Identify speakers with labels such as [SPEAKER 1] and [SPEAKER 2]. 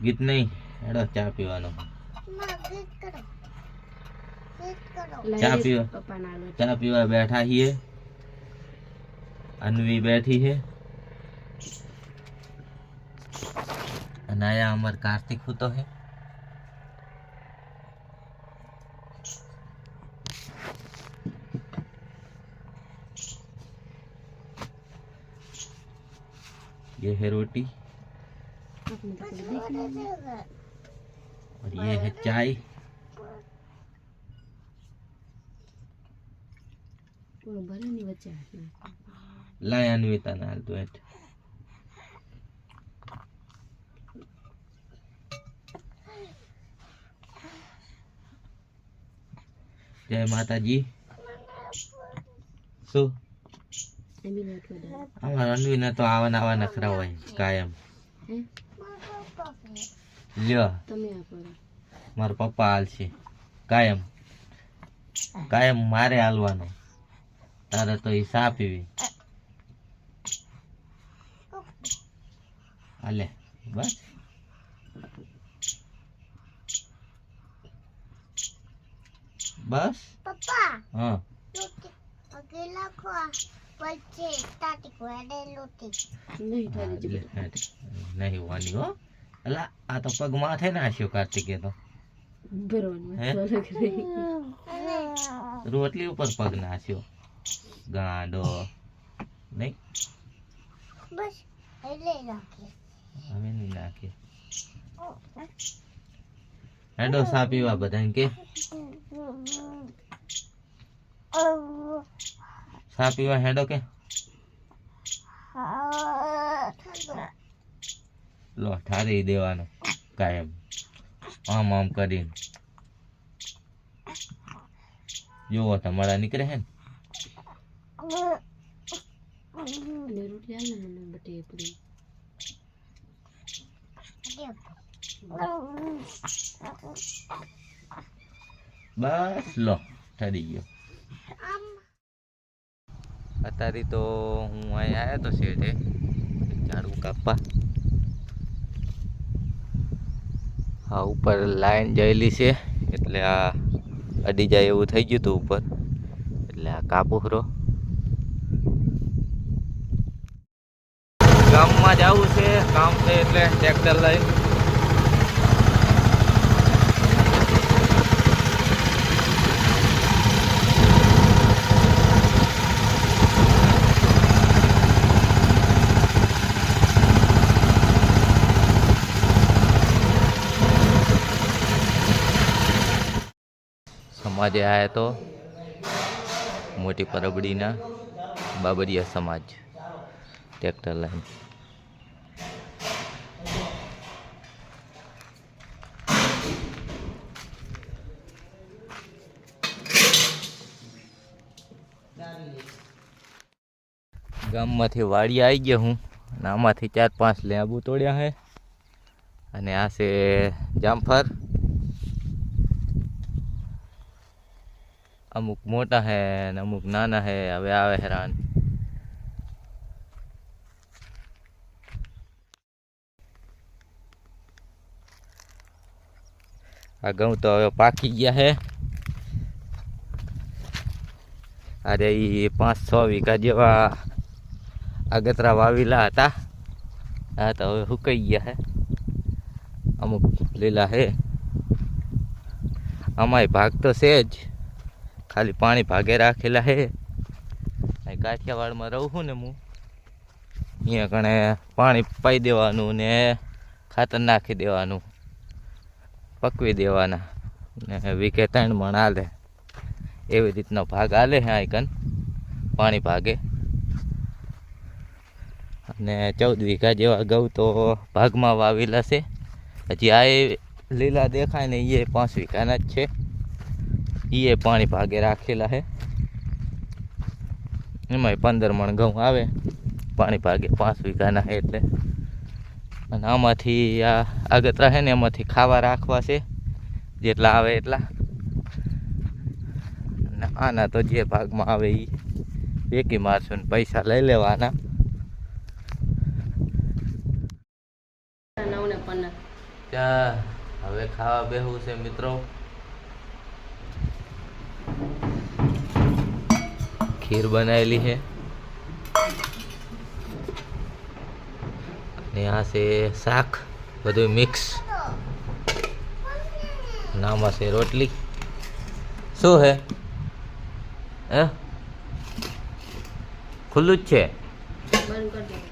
[SPEAKER 1] ગીત નહીં હેડો ચા પીવાનો ચા પીવા બેઠા છીએ અન્વી बैठी है અને આયા અમાર કાર્તિક હોતો है ये है रोटी और ये है चाय लाया अन्विता नाल तो एट जय माता जी सो અમારા અન્વીના તો આવા નખરા હોય કાયમ લ્યો મારા પપ્પા હાલ છે કાયમ કાયમ મારે હાલવાનો તારે તો હિસાબ પીવી હાલે બસ બસ પપ્પા હા અકેલા ખવા પછી તાતી કોડે લોટી નહીં વાની હો અલા આ તો પગ માથે નાખ્યો કાર્તિકે તો રોટલી ઉપર પગ નાખ્યો ગાંડો નહીં બસ એટલે નાખીએ હવે નહીં નાખીએ હેડો સા પીવા બધાને કે સા પીવા હેડો કે લો ઠારી દેવાનો કાયમ આમ આમ કરીને જોવો તમારા નીકળે હે બસ લો ઠરી ગયો અત્યારે તો હું અહીં આવ્યો તો શેઠે ઝાડુ કાપવા હા ઉપર લાઈન જયેલી છે એટલે આ અડી જાય એવું થઈ ગયું હતું ઉપર એટલે આ કાપું ખરો ગામમાં જવું છે કામ છે એટલે ટ્રેક્ટર લઈ समाजे आया तो मोटी परबड़ीना बाबरिया समाज ट्रेक्टर लाइन गाम में वाड़ी आई गया हूँ आमा 4-5 लेबू तोड़िया है अने आ से जामफर अमुक मोटा है न अमुक नाना है हवे आवे हैरान आ घऊं तो हवे पाकी गया है अरे ये 5-6 वीघा जेवा आगतरा वावेला हता आ तो हवे हुकाई गया है अमुक लीला है अमाय भाग तो सेज खाली पानी भागे राखेला है काठियावाड़ में रहूँ हूँ ने हूँ अँ कणे पानी पाई देवानू ने खातर नाखी देवानू पकवी देवाना ने वीके 3 मण हाले एवी रीतना भाग हाले है आईकन पानी भागे ने 14 वीघा जेवा घऊं तो भाग में वावेला छे हजी आ लीला देखाय ने ये 5 वीघाना ज छे ये पानी भागे राखेला है एमां 15 मण घऊं आवे पानी भागे 5 वीघाना है एटले अने आमांथी आ आगतरा है ने एमांथी खावा राखवा छे जेटला आवे एटला अने आना तो जे भागमां आवे ई वेकी मारशुं ने पैसा लई लेवाना
[SPEAKER 2] આપણને.
[SPEAKER 1] ત્યાં હવે ખાવા બેહવું છે મિત્રો. ખીર બનાવેલી છે અને આ છે શાક, બધું મિક્સ. નામાં છે રોટલી. શું હે ખુલ્લું જ છે?
[SPEAKER 2] બંધ કરી દે.